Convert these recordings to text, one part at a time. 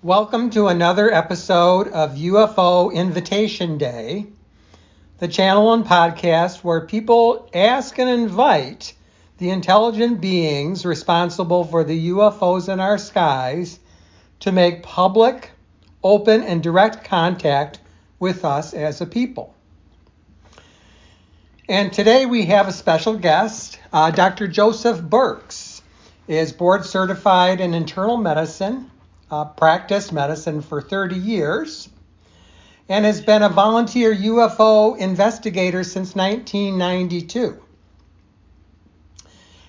Welcome to another episode of UFO Invitation Day, the channel and podcast where people ask and invite the intelligent beings responsible for the UFOs in our skies to make public, open, and direct contact with us as a people. And today we have a special guest. Dr. Joseph Burkes is board certified in internal medicine, practiced medicine for 30 years, and has been a volunteer UFO investigator since 1992.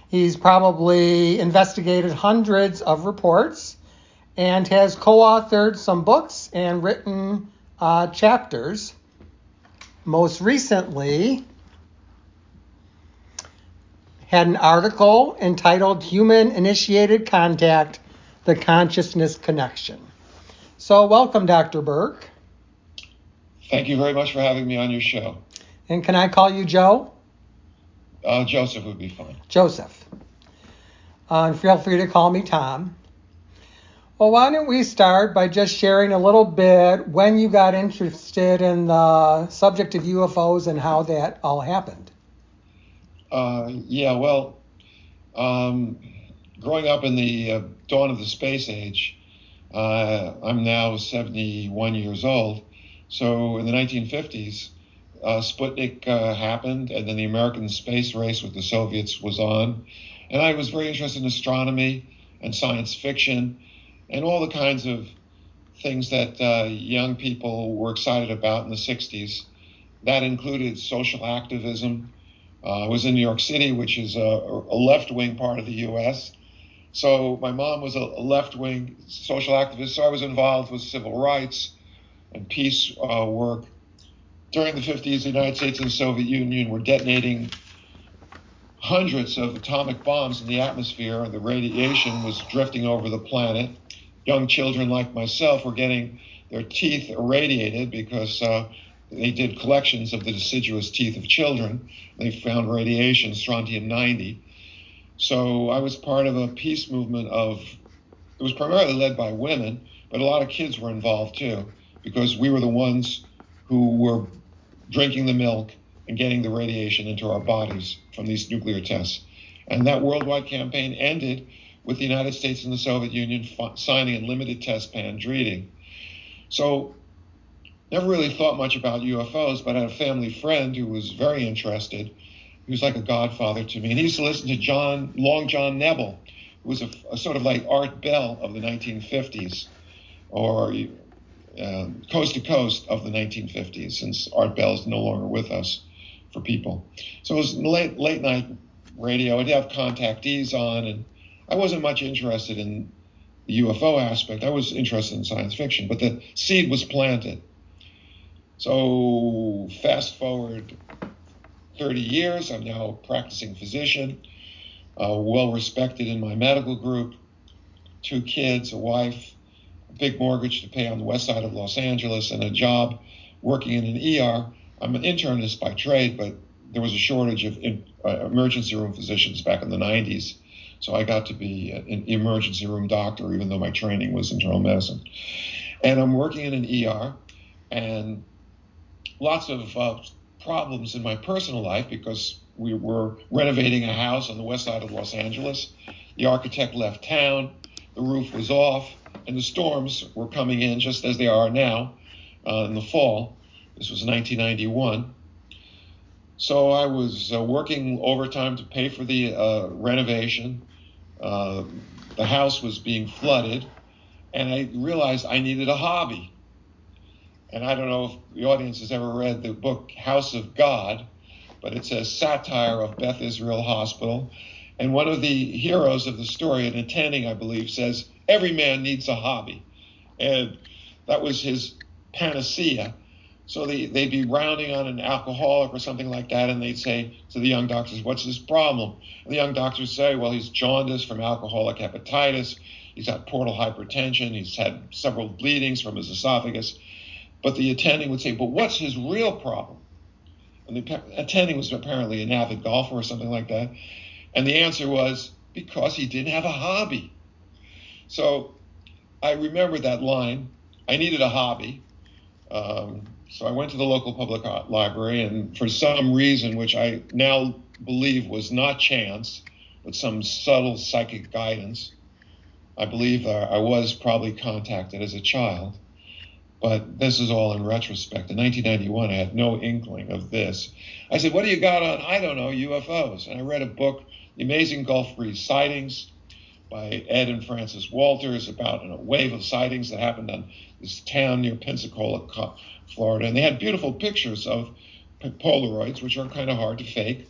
He's probably investigated hundreds of reports and has co-authored some books and written chapters. Most recently, had an article entitled Human Initiated Contact, the Consciousness Connection. So welcome, Dr. Burke. Thank you very much for having me on your show. And can I call you Joe? Joseph would be fine. Joseph. And feel free to call me Tom. Well, why don't we start by just sharing a little bit when you got interested in the subject of UFOs and how that all happened. Growing up in the dawn of the space age, I'm now 71 years old. So in the 1950s, Sputnik happened, and then the American space race with the Soviets was on. And I was very interested in astronomy and science fiction and all the kinds of things that young people were excited about in the 60s. That included social activism. I was in New York City, which is a left-wing part of the U.S., so my mom was a left-wing social activist, so I was involved with civil rights and peace work. During the 50s, the United States and the Soviet Union were detonating hundreds of atomic bombs in the atmosphere, and the radiation was drifting over the planet. Young children like myself were getting their teeth irradiated because they did collections of the deciduous teeth of children. They found radiation, strontium-90. So I was part of a peace movement it was primarily led by women, but a lot of kids were involved too, because we were the ones who were drinking the milk and getting the radiation into our bodies from these nuclear tests. And that worldwide campaign ended with the United States and the Soviet Union signing a limited test ban treaty. So never really thought much about UFOs, but I had a family friend who was very interested. He was like a godfather to me. And he used to listen to Long John Nebel, who was a sort of like Art Bell of the 1950s, or Coast to Coast of the 1950s, since Art Bell is no longer with us for people. So it was late night radio. I'd have contactees on, and I wasn't much interested in the UFO aspect. I was interested in science fiction, but the seed was planted. So fast forward 30 years, I'm now a practicing physician, well respected in my medical group, 2 kids, a wife, a big mortgage to pay on the west side of Los Angeles, and a job working in an ER. I'm an internist by trade, but there was a shortage of emergency room physicians back in the 90s. So I got to be an emergency room doctor, even though my training was internal medicine. And I'm working in an ER, and lots of problems in my personal life because we were renovating a house on the west side of Los Angeles. The architect left town, the roof was off, and the storms were coming in just as they are now in the fall. This was 1991. So I was working overtime to pay for the renovation. The house was being flooded, and I realized I needed a hobby. And I don't know if the audience has ever read the book House of God, but it's a satire of Beth Israel Hospital. And one of the heroes of the story, an attending, I believe, says, every man needs a hobby. And that was his panacea. So they'd be rounding on an alcoholic or something like that, and they'd say to the young doctors, what's his problem? And the young doctors say, well, he's jaundiced from alcoholic hepatitis. He's got portal hypertension. He's had several bleedings from his esophagus. But the attending would say, but what's his real problem? And the attending was apparently an avid golfer or something like that. And the answer was, because he didn't have a hobby. So I remember that line. I needed a hobby. So I went to the local public library, and for some reason, which I now believe was not chance, but some subtle psychic guidance, I believe I was probably contacted as a child. But this is all in retrospect. In 1991, I had no inkling of this. I said, what do you got on, I don't know, UFOs? And I read a book, The Amazing Gulf Breeze Sightings, by Ed and Francis Walters, about a wave of sightings that happened on this town near Pensacola, Florida. And they had beautiful pictures of Polaroids, which are kind of hard to fake.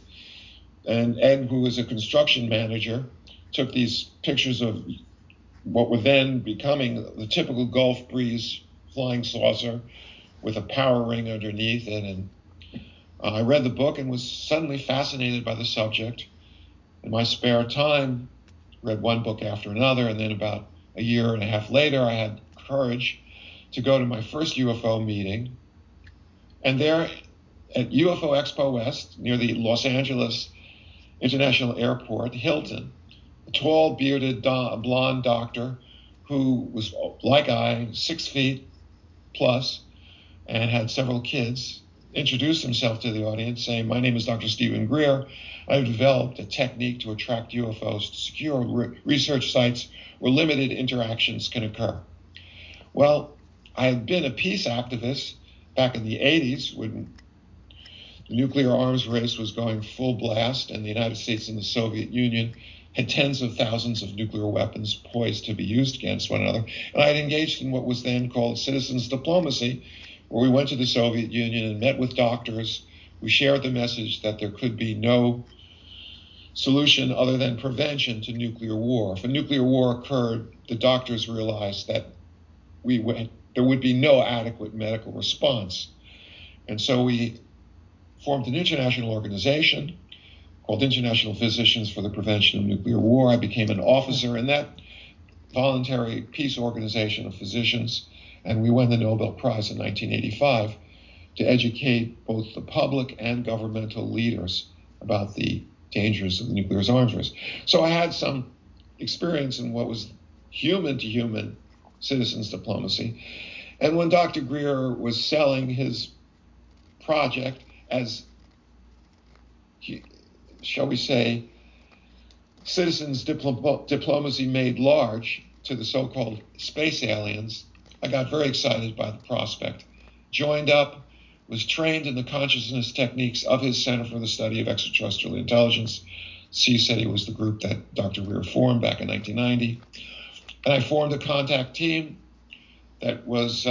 And Ed, who was a construction manager, took these pictures of what were then becoming the typical Gulf Breeze flying saucer with a power ring underneath it. And I read the book and was suddenly fascinated by the subject. In my spare time, read one book after another, and then about a year and a half later, I had courage to go to my first UFO meeting. And there at UFO Expo West, near the Los Angeles International Airport, Hilton, a tall, bearded, blonde doctor who was, like I, 6 feet plus, and had several kids, introduced himself to the audience, saying, "My name is Dr. Stephen Greer. I've developed a technique to attract UFOs to secure research sites where limited interactions can occur." Well, I had been a peace activist back in the 80s when the nuclear arms race was going full blast, and the United States and the Soviet Union had tens of thousands of nuclear weapons poised to be used against one another. And I had engaged in what was then called citizens diplomacy, where we went to the Soviet Union and met with doctors who shared the message that there could be no solution other than prevention to nuclear war. If a nuclear war occurred, the doctors realized that there would be no adequate medical response. And so we formed an international organization called International Physicians for the Prevention of Nuclear War. I became an officer in that voluntary peace organization of physicians, and we won the Nobel Prize in 1985 to educate both the public and governmental leaders about the dangers of the nuclear arms race. So I had some experience in what was human-to-human citizens diplomacy. And when Dr. Greer was selling his project as, shall we say, citizens diplomacy made large to the so-called space aliens, I got very excited by the prospect, joined up, was trained in the consciousness techniques of his Center for the Study of Extraterrestrial Intelligence. CSETI was the group that Dr. Greer formed back in 1990. And I formed a contact team that was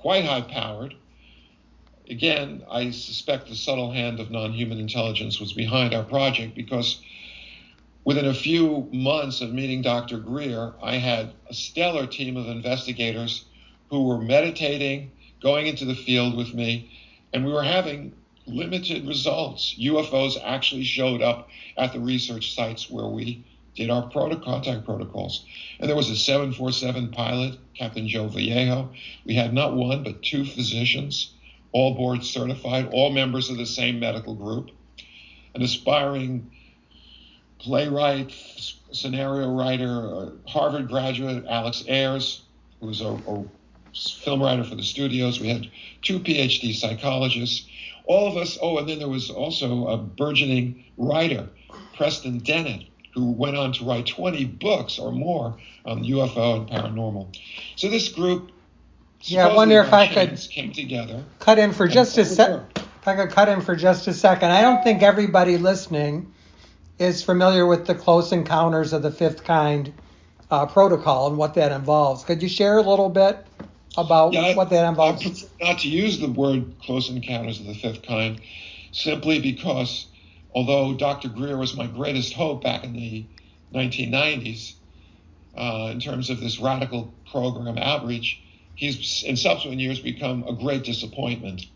quite high-powered. Again, I suspect the subtle hand of non-human intelligence was behind our project, because within a few months of meeting Dr. Greer, I had a stellar team of investigators who were meditating, going into the field with me, and we were having limited results. UFOs actually showed up at the research sites where we did our contact protocols. And there was a 747 pilot, Captain Joe Vallejo. We had not one, but 2 physicians, all board certified, all members of the same medical group, an aspiring playwright, scenario writer, Harvard graduate, Alex Ayers, who was a film writer for the studios. We had 2 PhD psychologists, all of us. Oh, and then there was also a burgeoning writer, Preston Dennett, who went on to write 20 books or more on UFO and paranormal. So this group, yeah, I wonder if I could came together. Cut in for just a sec. If I could cut in for just a second. I don't think everybody listening is familiar with the Close Encounters of the Fifth Kind protocol and what that involves. Could you share a little bit about what that involves? I prefer not to use the word Close Encounters of the Fifth Kind, simply because although Dr. Greer was my greatest hope back in the 1990s in terms of this radical program outreach, he's in subsequent years become a great disappointment.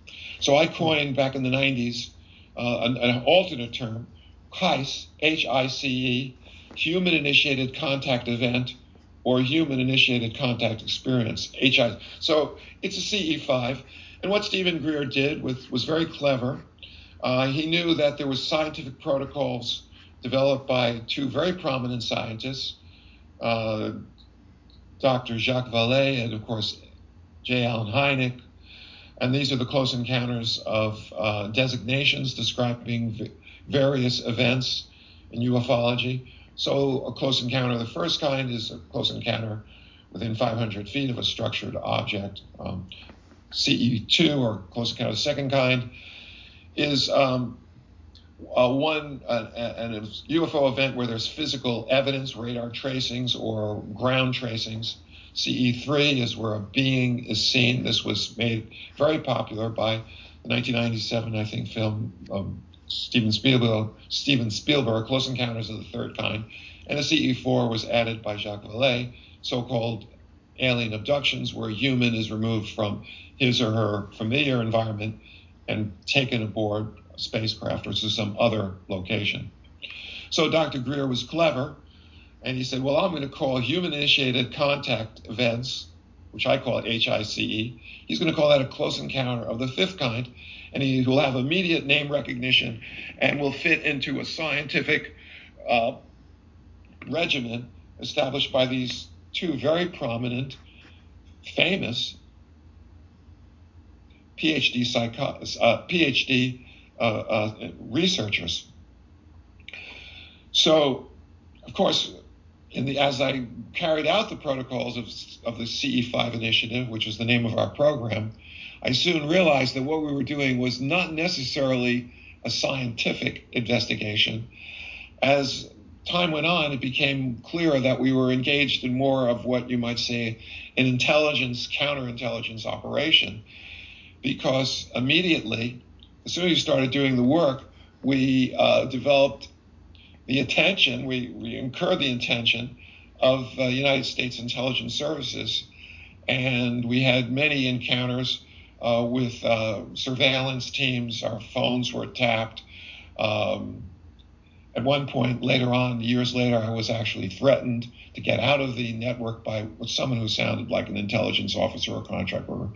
So I coined back in the 90s an alternate term, HICE, H-I-C-E, Human Initiated Contact Event or Human Initiated Contact Experience, HI. So it's a CE5. And what Stephen Greer did was very clever. He knew that there was scientific protocols developed by 2 very prominent scientists, Dr. Jacques Vallée, and of course, J. Allen Hynek. And these are the close encounters of designations describing various events in ufology. So a close encounter of the first kind is a close encounter within 500 feet of a structured object. CE2, or close encounter of the second kind, is an UFO event where there's physical evidence, radar tracings or ground tracings. CE3 is where a being is seen. This was made very popular by the 1997, I think, film Steven Spielberg, Close Encounters of the Third Kind. And the CE4 was added by Jacques Vallée, so-called alien abductions, where a human is removed from his or her familiar environment and taken aboard a spacecraft or to some other location. So Dr. Greer was clever, and he said, well, I'm going to call human-initiated contact events, which I call it HICE. He's going to call that a close encounter of the fifth kind, and he will have immediate name recognition and will fit into a scientific regimen established by these two very prominent, famous PhD researchers. So, of course, as I carried out the protocols of the CE5 initiative, which was the name of our program, I soon realized that what we were doing was not necessarily a scientific investigation. As time went on, it became clearer that we were engaged in more of what you might say an intelligence, counterintelligence operation, because immediately, as soon as we started doing the work, we developed the attention, we incurred the attention of United States intelligence services, and we had many encounters with surveillance teams. Our phones were tapped. At one point later on, years later, I was actually threatened to get out of the network by someone who sounded like an intelligence officer or contract worker.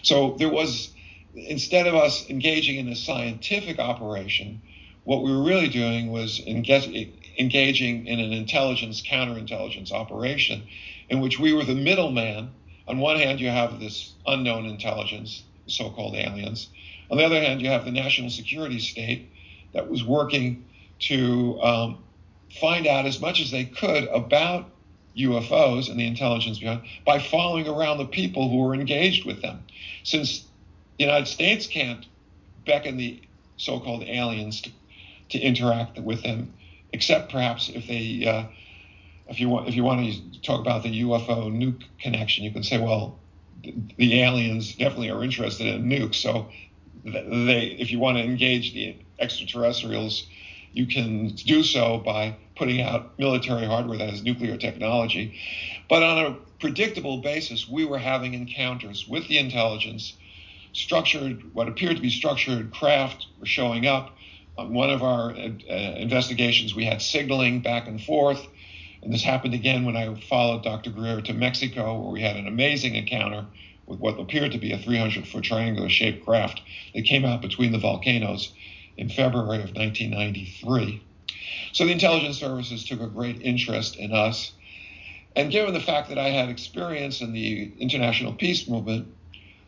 So there was, instead of us engaging in a scientific operation, what we were really doing was engaging in an intelligence, counterintelligence operation in which we were the middleman. On one hand, you have this unknown intelligence, so-called aliens. On the other hand, you have the national security state that was working to find out as much as they could about UFOs and the intelligence behind by following around the people who were engaged with them. Since the United States can't beckon the so-called aliens to interact with them, except perhaps if they, if you want to talk about the UFO nuke connection, you can say, well, the aliens definitely are interested in nukes. So if you want to engage the extraterrestrials, you can do so by putting out military hardware that has nuclear technology. But on a predictable basis, we were having encounters with the intelligence. What appeared to be structured craft were showing up. On one of our investigations, we had signaling back and forth. And this happened again when I followed Dr. Greer to Mexico, where we had an amazing encounter with what appeared to be a 300-foot triangular-shaped craft that came out between the volcanoes in February of 1993. So the intelligence services took a great interest in us. And given the fact that I had experience in the international peace movement,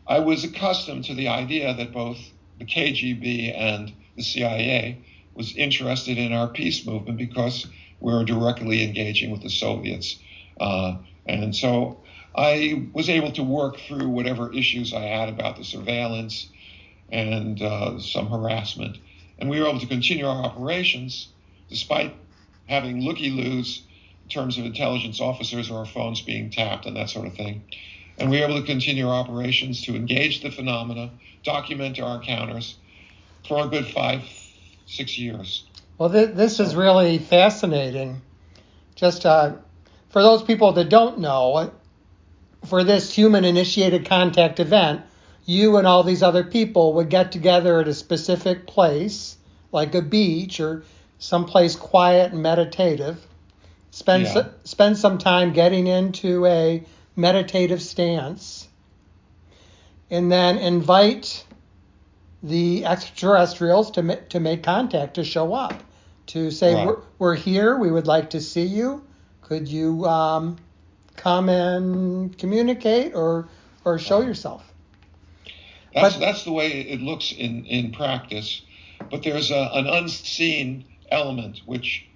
I was accustomed to the idea that both the KGB and the CIA was interested in our peace movement because we were directly engaging with the Soviets. And so I was able to work through whatever issues I had about the surveillance and some harassment. And we were able to continue our operations despite having looky-loos in terms of intelligence officers or our phones being tapped and that sort of thing. And we were able to continue our operations to engage the phenomena, document our encounters for a good 5-6 years. Well, this is really fascinating. Just for those people that don't know, for this human-initiated contact event, you and all these other people would get together at a specific place, like a beach or someplace quiet and meditative, spend some time getting into a meditative stance, and then invite the extraterrestrials to make contact, to show up, to say, right, we're here, we would like to see you. Could you come and communicate or show yourself. That's the way it looks in practice. But there's an unseen element, which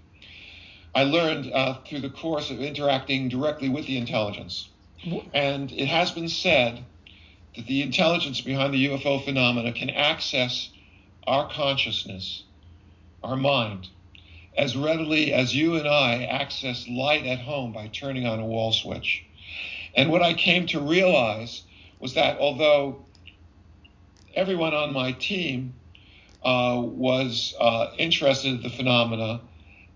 I learned through the course of interacting directly with the intelligence. And it has been said that the intelligence behind the UFO phenomena can access our consciousness, our mind, as readily as you and I access light at home by turning on a wall switch. And what I came to realize was that although everyone on my team was interested in the phenomena,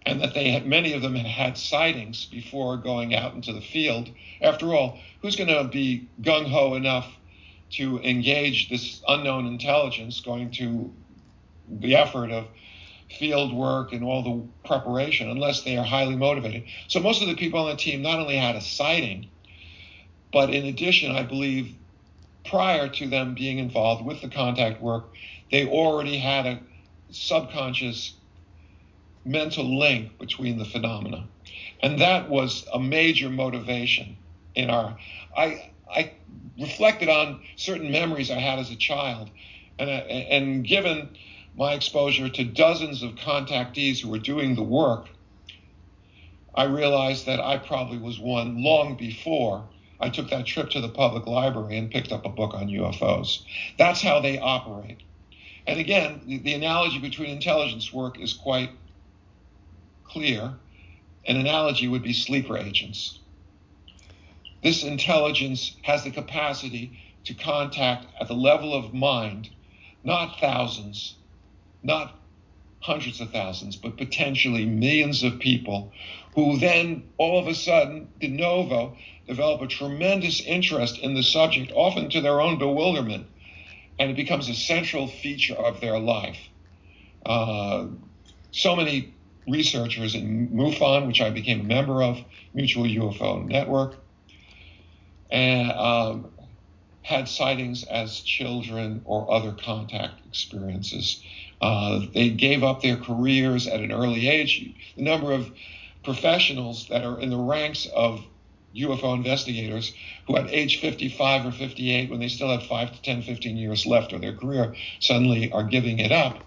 and that many of them had sightings before going out into the field. After all, who's going to be gung-ho enough to engage this unknown intelligence, going to the effort of field work and all the preparation, unless they are highly motivated? So most of the people on the team not only had a sighting, but in addition, I believe, prior to them being involved with the contact work, they already had a subconscious mental link between the phenomena. And that was a major motivation in I reflected on certain memories I had as a child, and given my exposure to dozens of contactees who were doing the work, I realized that I probably was one long before I took that trip to the public library and picked up a book on UFOs. That's how they operate. And again, the analogy between intelligence work is quite clear. An analogy would be sleeper agents. This intelligence has the capacity to contact at the level of mind, not thousands, not hundreds of thousands, but potentially millions of people who then all of a sudden, de novo, develop a tremendous interest in the subject, often to their own bewilderment, and it becomes a central feature of their life. So many researchers in MUFON, which I became a member of, Mutual UFO Network, and had sightings as children or other contact experiences. They gave up their careers at an early age. The number of professionals that are in the ranks of UFO investigators who at age 55 or 58, when they still had 5 to 10, 15 years left of their career, suddenly are giving it up.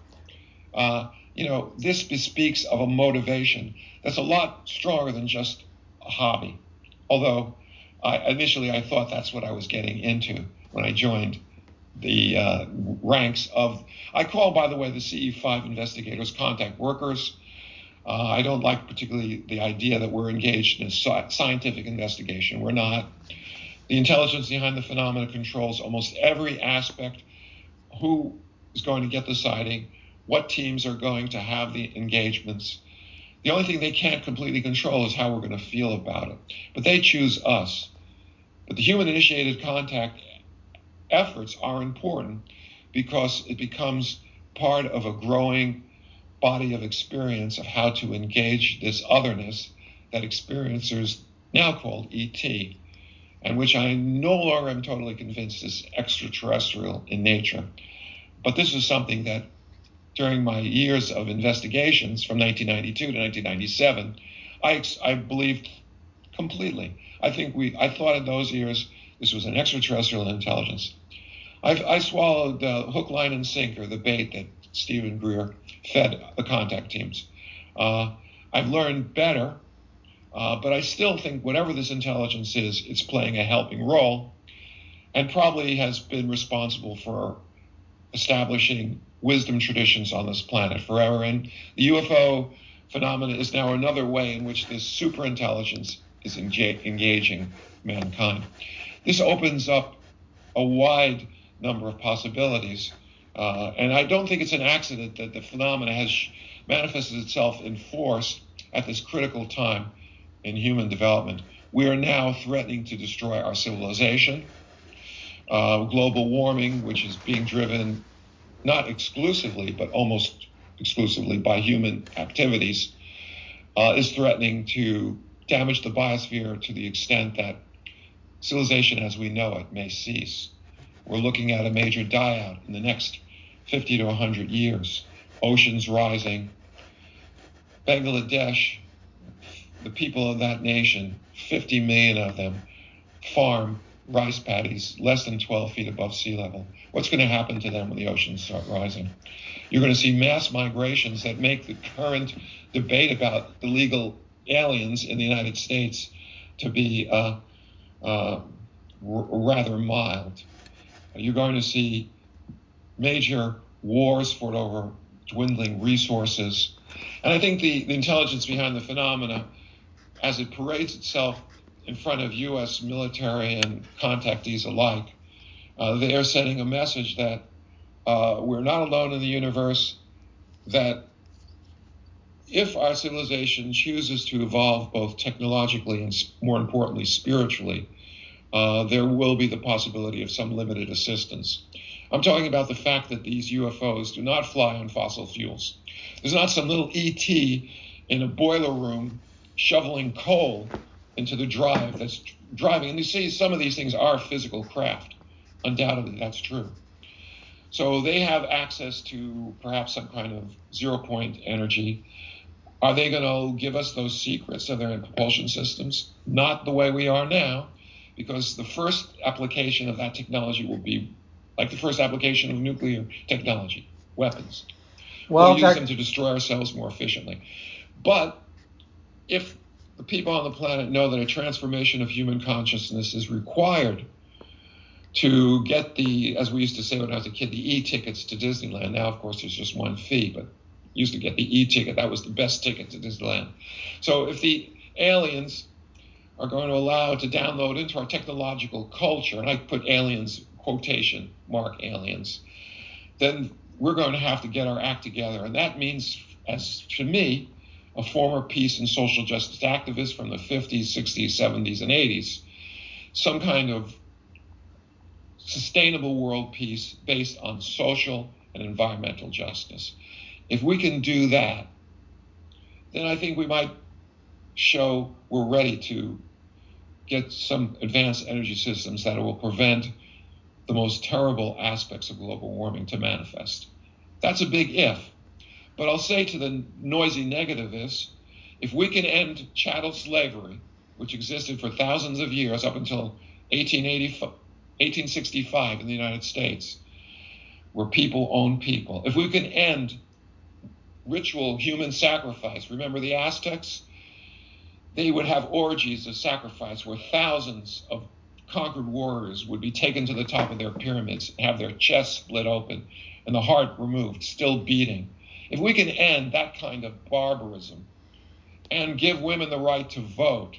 This bespeaks of a motivation that's a lot stronger than just a hobby. Although initially I thought that's what I was getting into when I joined the ranks of, I call, by the way, the CE5 investigators contact workers. I don't like particularly the idea that we're engaged in a scientific investigation. We're not. The intelligence behind the phenomena controls almost every aspect. Who is going to get the sighting? What teams are going to have the engagements? The only thing they can't completely control is how we're going to feel about it. But they choose us. But the human-initiated contact efforts are important because it becomes part of a growing body of experience of how to engage this otherness that experiencers now call ET, and which I no longer am totally convinced is extraterrestrial in nature. But this is something that during my years of investigations from 1992 to 1997, I believed completely. I thought in those years this was an extraterrestrial intelligence. I swallowed hook, line, and sinker, the bait that Stephen Greer fed the contact teams. I've learned better, but I still think whatever this intelligence is, it's playing a helping role and probably has been responsible for establishing wisdom traditions on this planet forever. And the UFO phenomenon is now another way in which this superintelligence is engaging mankind. This opens up a wide number of possibilities. And I don't think it's an accident that the phenomena has manifested itself in force at this critical time in human development. We are now threatening to destroy our civilization. Global warming, which is being driven not exclusively, but almost exclusively by human activities, is threatening to damage the biosphere to the extent that civilization as we know it may cease. We're looking at a major die-out in the next 50 to 100 years. Oceans rising. Bangladesh, the people of that nation, 50 million of them, farm rice paddies less than 12 feet above sea level. What's going to happen to them when the oceans start rising? You're going to see mass migrations that make the current debate about illegal aliens in the United States to be rather mild. You're going to see major wars fought over dwindling resources. And I think the intelligence behind the phenomena, as it parades itself in front of U.S. military and contactees alike, they are sending a message that we're not alone in the universe, that if our civilization chooses to evolve both technologically and, more importantly, spiritually, there will be the possibility of some limited assistance. I'm talking about the fact that these UFOs do not fly on fossil fuels. There's not some little ET in a boiler room shoveling coal into the drive that's driving. And you see, some of these things are physical craft. Undoubtedly, that's true. So they have access to perhaps some kind of zero-point energy. Are they going to give us those secrets of their propulsion systems? Not the way we are now, because the first application of that technology will be like the first application of nuclear technology, weapons. We'll use them to destroy ourselves more efficiently. But if the people on the planet know that a transformation of human consciousness is required to get the, as we used to say when I was a kid, the e-tickets to Disneyland. Now, of course, there's just one fee, but used to get the e-ticket. That was the best ticket to Disneyland. So if the aliens are going to allow to download into our technological culture, and I put aliens, quotation mark aliens, then we're going to have to get our act together. And that means, as to me, a former peace and social justice activist from the 50s, 60s, 70s, and 80s, some kind of sustainable world peace based on social and environmental justice. If we can do that, then I think we might show we're ready to get some advanced energy systems that will prevent the most terrible aspects of global warming to manifest. That's a big if. But I'll say to the noisy negativists, if we can end chattel slavery, which existed for thousands of years up until 1865 in the United States, where people own people, if we can end ritual human sacrifice, remember the Aztecs? They would have orgies of sacrifice where thousands of conquered warriors would be taken to the top of their pyramids, have their chests split open, and the heart removed, still beating. If we can end that kind of barbarism and give women the right to vote,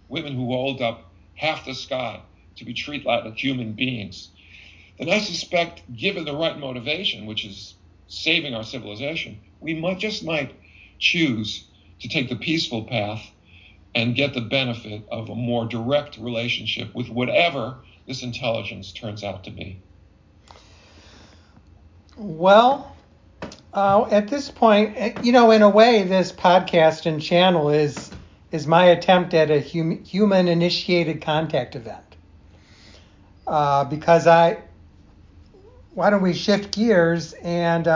women who hold up half the sky to be treated like human beings, then I suspect, given the right motivation, which is saving our civilization, we might choose to take the peaceful path and get the benefit of a more direct relationship with whatever this intelligence turns out to be. Well, at this point, in a way, this podcast and channel is my attempt at a human-initiated contact event. Because why don't we shift gears and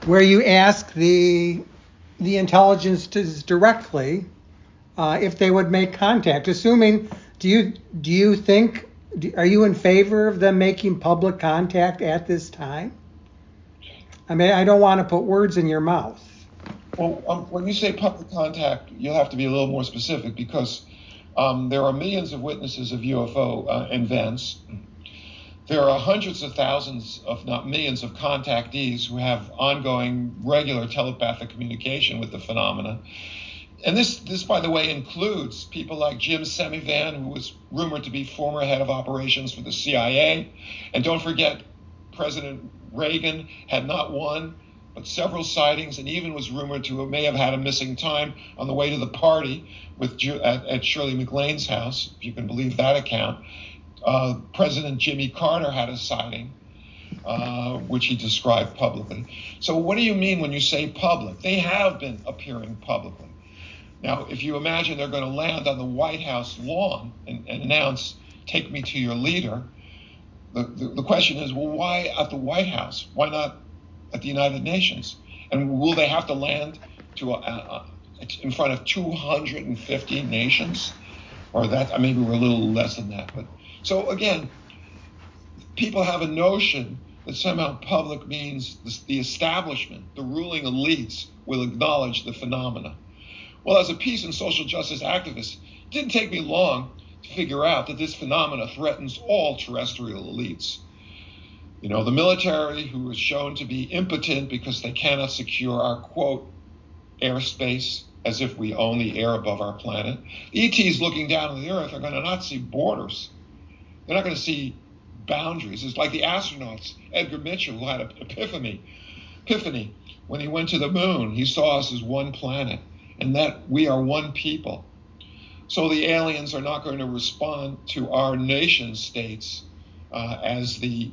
where you ask the intelligences directly if they would make contact. Assuming, do you think, are you in favor of them making public contact at this time? I mean, I don't want to put words in your mouth. Well, when you say public contact, you'll have to be a little more specific, because there are millions of witnesses of UFO events. There are hundreds of thousands, if not millions, of contactees who have ongoing, regular telepathic communication with the phenomena. And this, by the way, includes people like Jim Semivan, who was rumored to be former head of operations for the CIA. And don't forget, President Reagan had not one, but several sightings, and even was rumored to may have had a missing time on the way to the party at Shirley MacLaine's house, if you can believe that account. President Jimmy Carter had a sighting, which he described publicly. So what do you mean when you say public? They have been appearing publicly. Now, if you imagine they're going to land on the White House lawn and announce, "Take me to your leader," the question is, well, why at the White House? Why not at the United Nations? And will they have to land in front of 250 nations? Or that, maybe we're a little less than that. But so again, people have a notion that somehow public means the establishment, the ruling elites will acknowledge the phenomena. Well, as a peace and social justice activist, it didn't take me long to figure out that this phenomena threatens all terrestrial elites. You know, the military, who is shown to be impotent because they cannot secure our, quote, airspace, as if we own the air above our planet. ETs looking down on the Earth are going to not see borders. They're not going to see boundaries. It's like the astronauts, Edgar Mitchell, who had an epiphany when he went to the moon. He saw us as one planet, and that we are one people. So the aliens are not going to respond to our nation states as the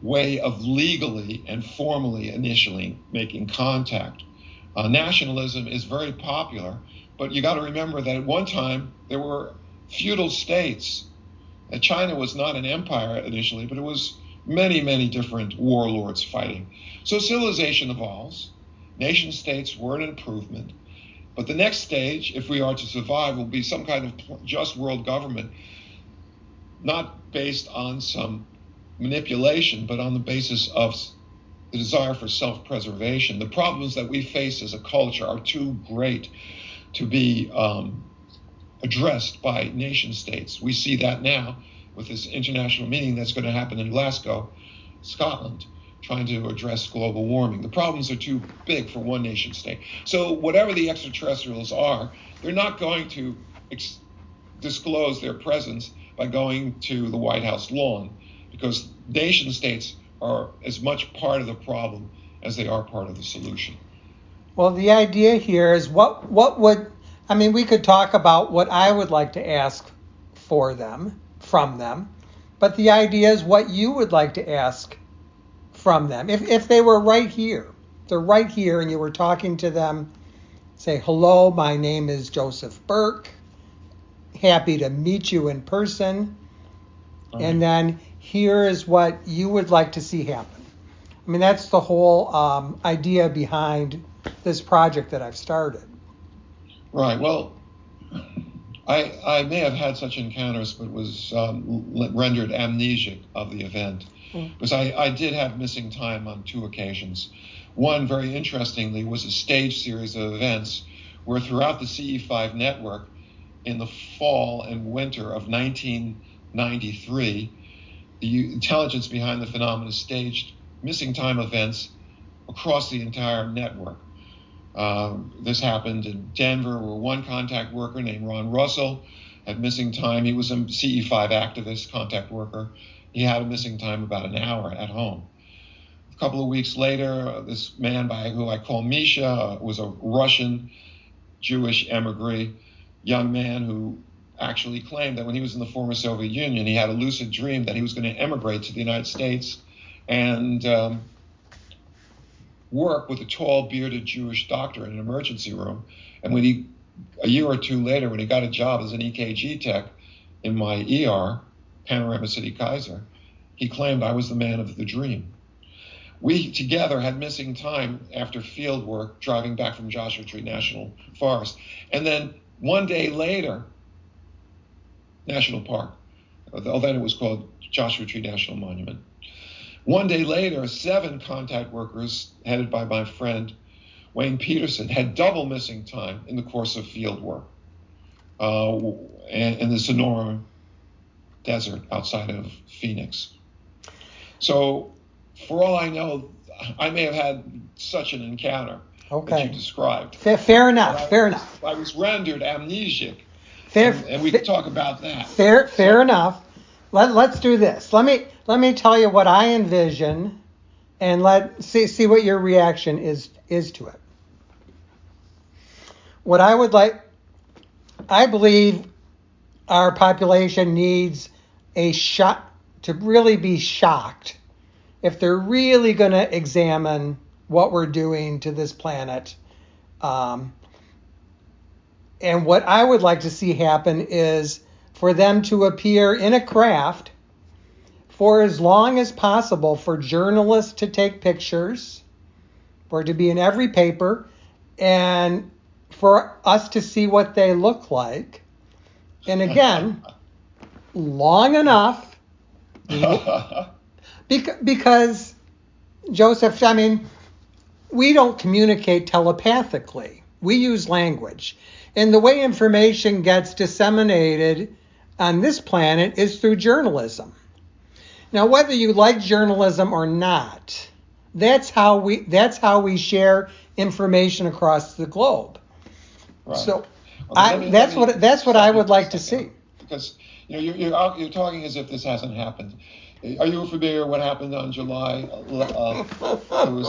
way of legally and formally initially making contact. Nationalism is very popular, but you got to remember that at one time there were feudal states. China was not an empire initially, but it was many, many different warlords fighting. So civilization evolves. Nation states were an improvement. But the next stage, if we are to survive, will be some kind of just world government, not based on some manipulation, but on the basis of the desire for self-preservation. The problems that we face as a culture are too great to be addressed by nation states. We see that now with this international meeting that's going to happen in Glasgow, Scotland, trying to address global warming. The problems are too big for one nation state. So whatever the extraterrestrials are, they're not going to disclose their presence by going to the White House lawn, because nation states are as much part of the problem as they are part of the solution. Well, the idea here is what would, we could talk about what I would like to ask from them, but the idea is what you would like to ask from them. If they were right here, they're right here, and you were talking to them, say, hello, my name is Joseph Burke, happy to meet you in person, and then here is what you would like to see happen. That's the whole idea behind this project that I've started. Right. Well, I may have had such encounters, but was rendered amnesic of the event. Because I did have missing time on 2 occasions. One, very interestingly, was a stage series of events where throughout the CE5 network in the fall and winter of 1993, the intelligence behind the phenomena staged missing time events across the entire network. This happened in Denver, where one contact worker named Ron Russell had missing time. He was a CE5 activist, contact worker. He had a missing time about an hour at home. A couple of weeks later, this man who I call Misha was a Russian Jewish emigre, young man who actually claimed that when he was in the former Soviet Union, he had a lucid dream that he was going to emigrate to the United States and work with a tall, bearded Jewish doctor in an emergency room. And a year or 2 later, when he got a job as an EKG tech in my ER, Panorama City Kaiser, he claimed I was the man of the dream. We together had missing time after field work, driving back from Joshua Tree National Forest. And then one day later, National Park, then it was called Joshua Tree National Monument. One day later, 7 contact workers, headed by my friend Wayne Peterson, had double missing time in the course of field work in the Sonora Desert outside of Phoenix. So, for all I know, I may have had such an encounter that you described. Fair enough. I was rendered amnesic, and we could talk about that. Fair enough. Let's do this. Let me tell you what I envision, and let's see what your reaction is to it. What I would like, I believe our population needs a shock to really be shocked if they're really going to examine what we're doing to this planet. And what I would like to see happen is for them to appear in a craft for as long as possible, for journalists to take pictures, for it to be in every paper, and for us to see what they look like. And again, long enough, because, Joseph, I mean, we don't communicate telepathically. We use language. And the way information gets disseminated on this planet is through journalism. Now, whether you like journalism or not, that's how we share information across the globe. Right. So Well, that's what I would like to see. Because you're talking as if this hasn't happened. Are you familiar with what happened on July? It was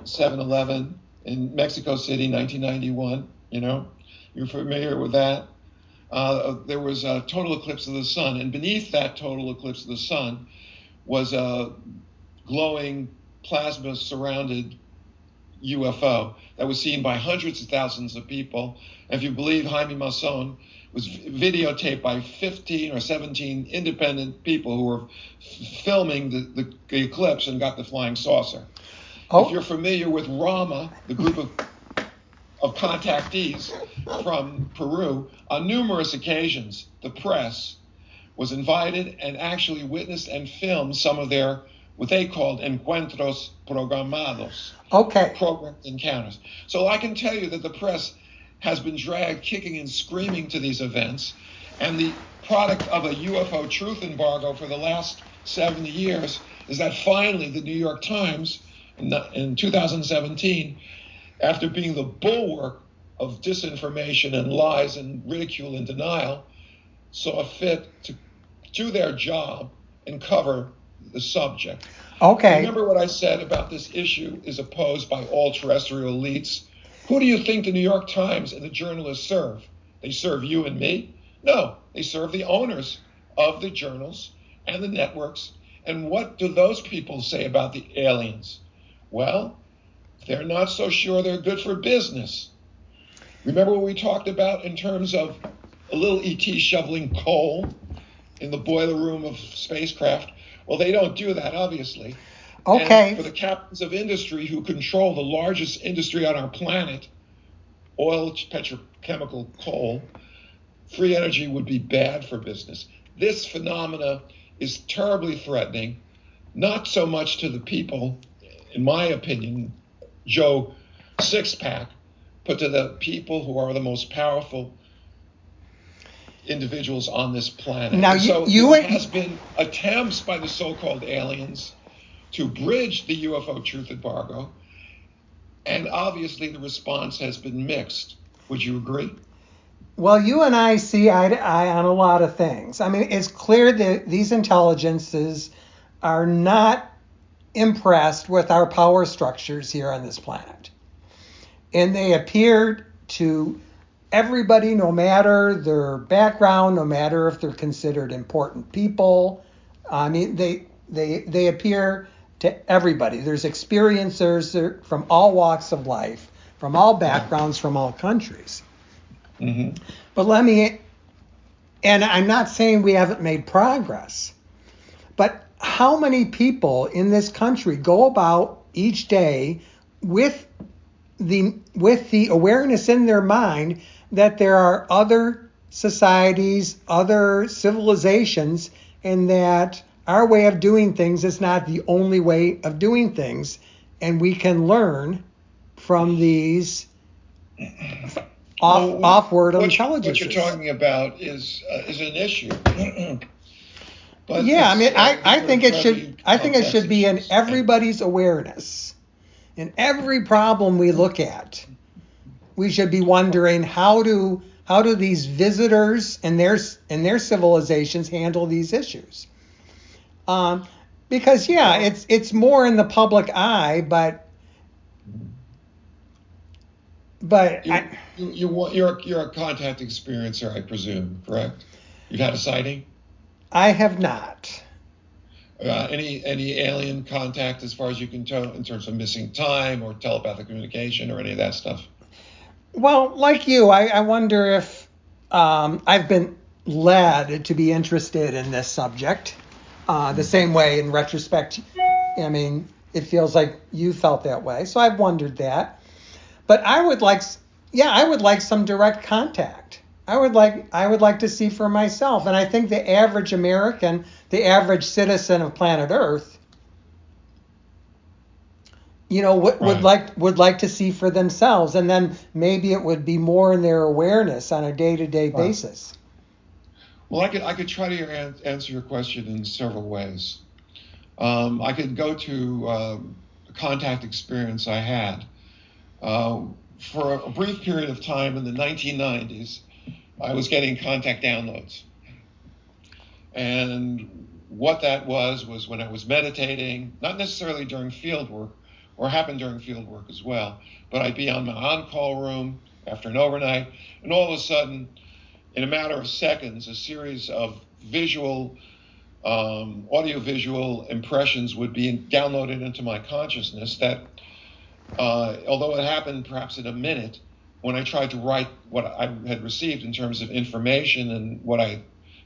7/11 in Mexico City, 1991. You're familiar with that? There was a total eclipse of the sun, and beneath that total eclipse of the sun was a glowing plasma-surrounded UFO that was seen by hundreds of thousands of people. And if you believe Jaime Maussan, was videotaped by 15 or 17 independent people who were filming the eclipse and got the flying saucer. Oh. If you're familiar with Rama, the group of contactees from Peru, on numerous occasions, the press was invited and actually witnessed and filmed some of their, what they called encuentros programados. Okay. Programmed encounters. So I can tell you that the press has been dragged kicking and screaming to these events, and the product of a UFO truth embargo for the last 70 years is that finally the New York Times in 2017, after being the bulwark of disinformation and lies and ridicule and denial, saw fit to do their job and cover the subject. Okay. Remember what I said about this issue is opposed by all terrestrial elites? Who do you think the New York Times and the journalists serve? They serve you and me? No, they serve the owners of the journals and the networks. And what do those people say about the aliens? Well, they're not so sure they're good for business. Remember what we talked about in terms of a little ET shoveling coal in the boiler room of spacecraft? Well, they don't do that, obviously. Okay. And for the captains of industry who control the largest industry on our planet, oil, petrochemical, coal, free energy would be bad for business. This phenomena is terribly threatening, not so much to the people, in my opinion, Joe Sixpack, but to the people who are the most powerful individuals on this planet. Now, there has been attempts by the so-called aliens to bridge the UFO truth embargo, and obviously the response has been mixed. Would you agree? Well, you and I see eye to eye on a lot of things. I mean, it's clear that these intelligences are not impressed with our power structures here on this planet. And they appear to everybody, no matter their background, no matter if they're considered important people. I mean, they appear to everybody. There's experiencers from all walks of life, from all backgrounds, from all countries. Mm-hmm. But and I'm not saying we haven't made progress, but how many people in this country go about each day with the awareness in their mind that there are other societies, other civilizations, and that our way of doing things is not the only way of doing things, and we can learn from these off-world intelligences. What you're talking about is an issue. But yeah, I mean, I think it should be in everybody's awareness. In every problem we look at, we should be wondering how do these visitors and their civilizations handle these issues? Because it's more in the public eye, but you're a contact experiencer, I presume, correct? You've had a sighting? I have not. Any alien contact, as far as you can tell, in terms of missing time or telepathic communication or any of that stuff? Well, like you, I wonder if I've been led to be interested in this subject. The same way, in retrospect, I mean, it feels like you felt that way. So I've wondered that. But I would like some direct contact. I would like to see for myself. And I think the average American, the average citizen of planet Earth, would like to see for themselves. And then maybe it would be more in their awareness on a day-to-day basis. Well, I could try to answer your question in several ways. I could go to a contact experience I had. For a brief period of time in the 1990s, I was getting contact downloads. And what that was when I was meditating, not necessarily during field work, or happened during field work as well, but I'd be on my on-call room after an overnight, and all of a sudden, in a matter of seconds, a series of audiovisual impressions would be downloaded into my consciousness that, although it happened perhaps in a minute, when I tried to write what I had received in terms of information and what I'd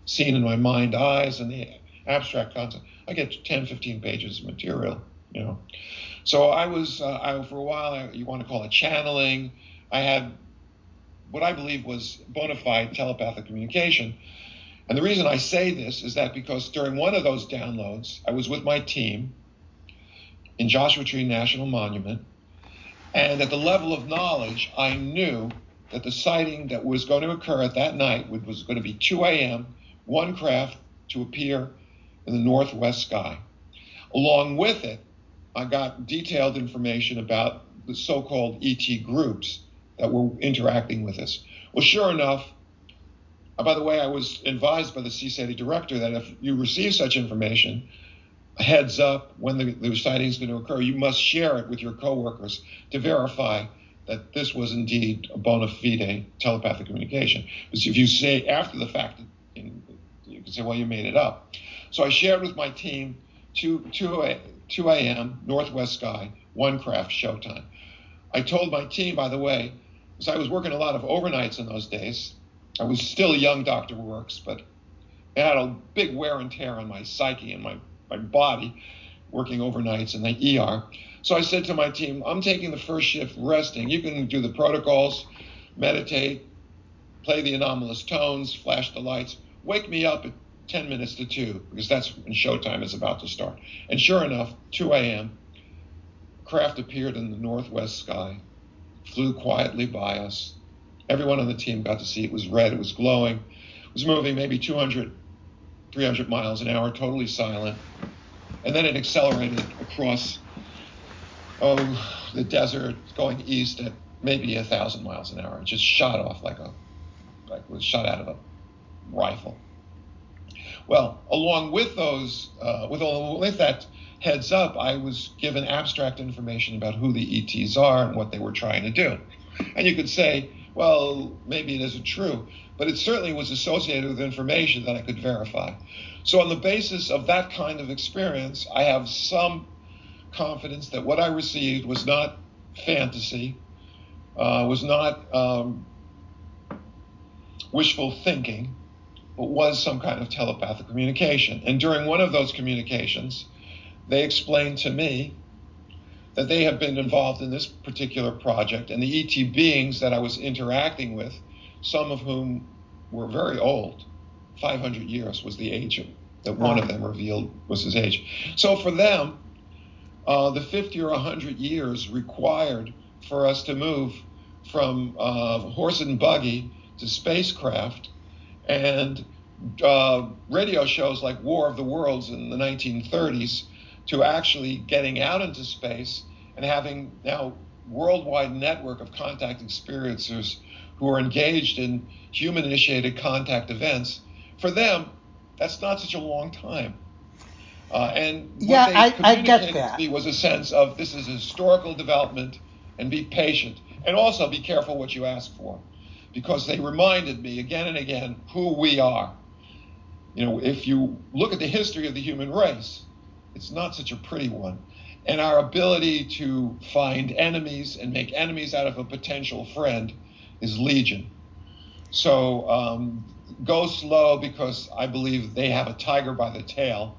seen in my mind eyes and the abstract concept, I get 10, 15 pages of material, So I was, for a while, you want to call it channeling. I had what I believe was bona fide telepathic communication. And the reason I say this is that because during one of those downloads, I was with my team in Joshua Tree National Monument. And at the level of knowledge, I knew that the sighting that was going to occur at that night was going to be 2 a.m., one craft to appear in the northwest sky. Along with it, I got detailed information about the so-called ET groups that were interacting with us. Well, sure enough, by the way, I was advised by the CSATI director that if you receive such information, a heads up when the sighting is going to occur, you must share it with your coworkers to verify that this was indeed a bona fide telepathic communication. Because if you say after the fact, you can say, well, you made it up. So I shared with my team 2 a.m., northwest sky, one craft, showtime. I told my team, by the way, because I was working a lot of overnights in those days. I was still a young Dr. Burkes, but it had a big wear and tear on my psyche and my body working overnights in the ER. So I said to my team, I'm taking the first shift resting. You can do the protocols, meditate, play the anomalous tones, flash the lights, wake me up at 10 minutes to 2, because that's when showtime is about to start. And sure enough, 2 a.m., craft appeared in the northwest sky, flew quietly by us. Everyone on the team got to see it. It was red, it was glowing, it was moving maybe 200, 300 miles an hour, totally silent. And then it accelerated across the desert, going east at maybe 1,000 miles an hour. It just shot off like it was shot out of a rifle. Well, along with those, with that heads up, I was given abstract information about who the ETs are and what they were trying to do. And you could say, well, maybe it isn't true, but it certainly was associated with information that I could verify. So on the basis of that kind of experience, I have some confidence that what I received was not fantasy, was not wishful thinking, but was some kind of telepathic communication. And during one of those communications, they explained to me that they have been involved in this particular project, and the ET beings that I was interacting with, some of whom were very old, 500 years was the age that one of them revealed was his age. So for them, the 50 or 100 years required for us to move from horse and buggy to spacecraft, and radio shows like War of the Worlds in the 1930s, to actually getting out into space and having now worldwide network of contact experiencers who are engaged in human-initiated contact events. For them, that's not such a long time. And what they communicated to me was a sense of this is a historical development, and be patient, and also be careful what you ask for, because they reminded me again and again who we are. If you look at the history of the human race, it's not such a pretty one. And our ability to find enemies and make enemies out of a potential friend is legion. So go slow, because I believe they have a tiger by the tail,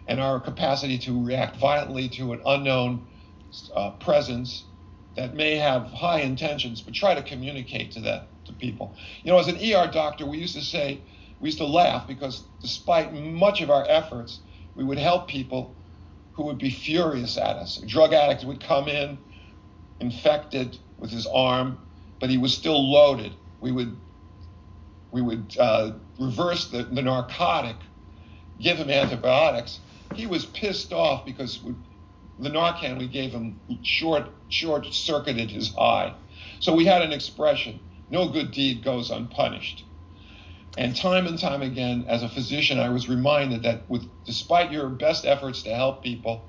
and our capacity to react violently to an unknown presence that may have high intentions, but try to communicate to people. As an ER doctor, we used to laugh because despite much of our efforts, we would help people who would be furious at us. A drug addict would come in, infected with his arm, but he was still loaded. We would reverse the narcotic, give him antibiotics. He was pissed off because the Narcan we gave him short-circuited his eye. So we had an expression, no good deed goes unpunished. And time again, as a physician, I was reminded that despite your best efforts to help people,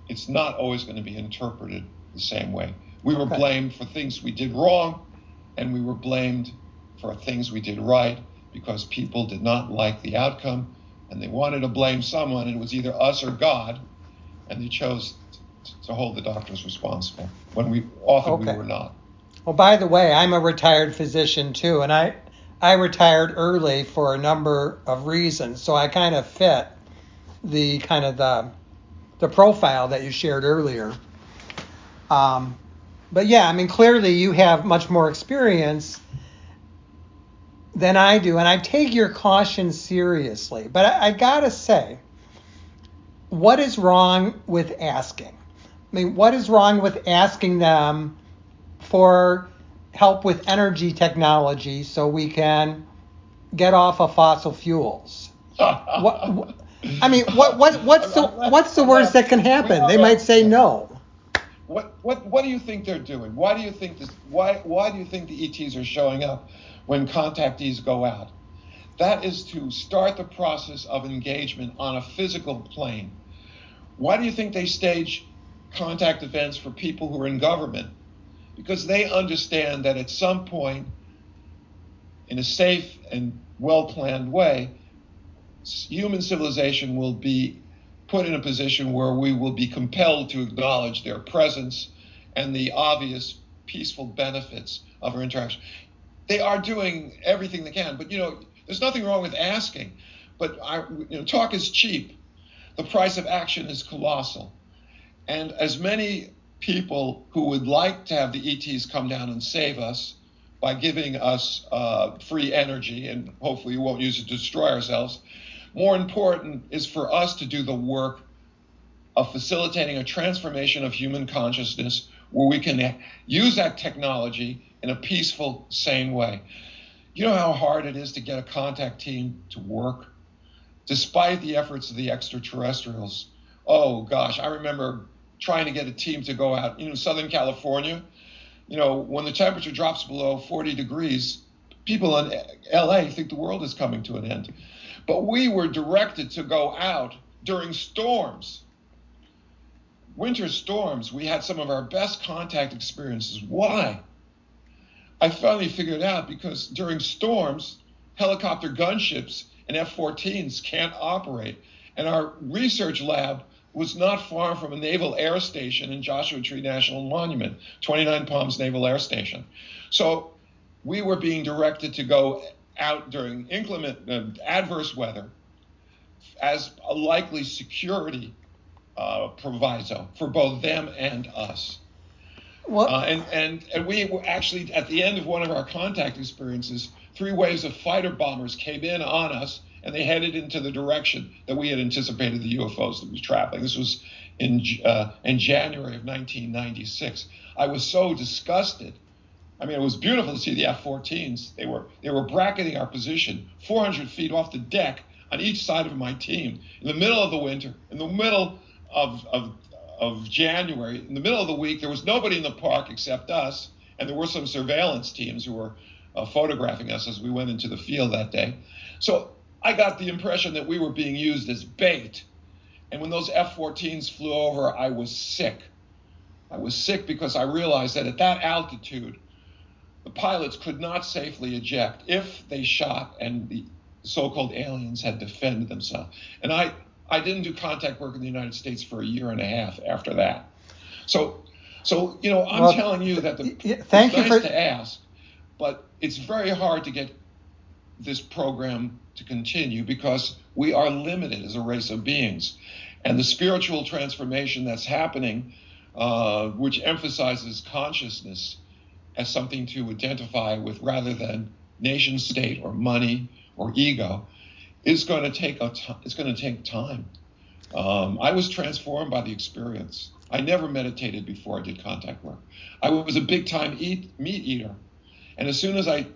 it's not always going to be interpreted the same way. We were blamed for things we did wrong, and we were blamed for things we did right because people did not like the outcome, and they wanted to blame someone, and it was either us or God, and they chose to hold the doctors responsible when we were not. Well, by the way, I'm a retired physician too, and I retired early for a number of reasons, so I kind of fit the profile that you shared earlier. But yeah, I mean, clearly you have much more experience than I do, and I take your caution seriously. But I gotta say, what is wrong with asking? I mean, what is wrong with asking them for help with energy technology so we can get off of fossil fuels? What's the worst that can happen? They might say no. What do you think they're doing? Why do you think this? Why do you think the ETs are showing up when contactees go out? That is to start the process of engagement on a physical plane. Why do you think they stage contact events for people who are in government? Because they understand that at some point, in a safe and well-planned way, human civilization will be put in a position where we will be compelled to acknowledge their presence and the obvious peaceful benefits of our interaction. They are doing everything they can, but there's nothing wrong with asking. But talk is cheap. The price of action is colossal. And as many people who would like to have the ETs come down and save us by giving us free energy, and hopefully we won't use it to destroy ourselves, more important is for us to do the work of facilitating a transformation of human consciousness where we can use that technology in a peaceful, sane way. You know how hard it is to get a contact team to work? Despite the efforts of the extraterrestrials. Oh gosh, I remember trying to get a team to go out, Southern California, when the temperature drops below 40 degrees, people in LA think the world is coming to an end. But we were directed to go out during storms, winter storms. We had some of our best contact experiences. Why? I finally figured out because during storms, helicopter gunships and F-14s can't operate. And our research lab was not far from a naval air station in Joshua Tree National Monument, 29 Palms Naval Air Station. So we were being directed to go out during inclement, adverse weather as a likely security proviso for both them and us. And we were actually, at the end of one of our contact experiences, 3 waves of fighter bombers came in on us, and they headed into the direction that we had anticipated the UFOs to be traveling. This was in January of 1996. I was so disgusted. I mean, it was beautiful to see the F-14s. They were bracketing our position 400 feet off the deck on each side of my team in the middle of the winter, in the middle of January, in the middle of the week. There was nobody in the park except us, and there were some surveillance teams who were photographing us as we went into the field that day. So I got the impression that we were being used as bait. And when those F-14s flew over, I was sick. I was sick because I realized that at that altitude, the pilots could not safely eject if they shot and the so-called aliens had defended themselves. And I didn't do contact work in the United States for 1.5 years after that. So I'm telling you that it's nice to ask, but it's very hard to get this program to continue because we are limited as a race of beings. And the spiritual transformation that's happening, which emphasizes consciousness as something to identify with rather than nation state or money or ego, is going to take time. I was transformed by the experience. I never meditated before I did contact work. I was a big time meat eater. And as soon as I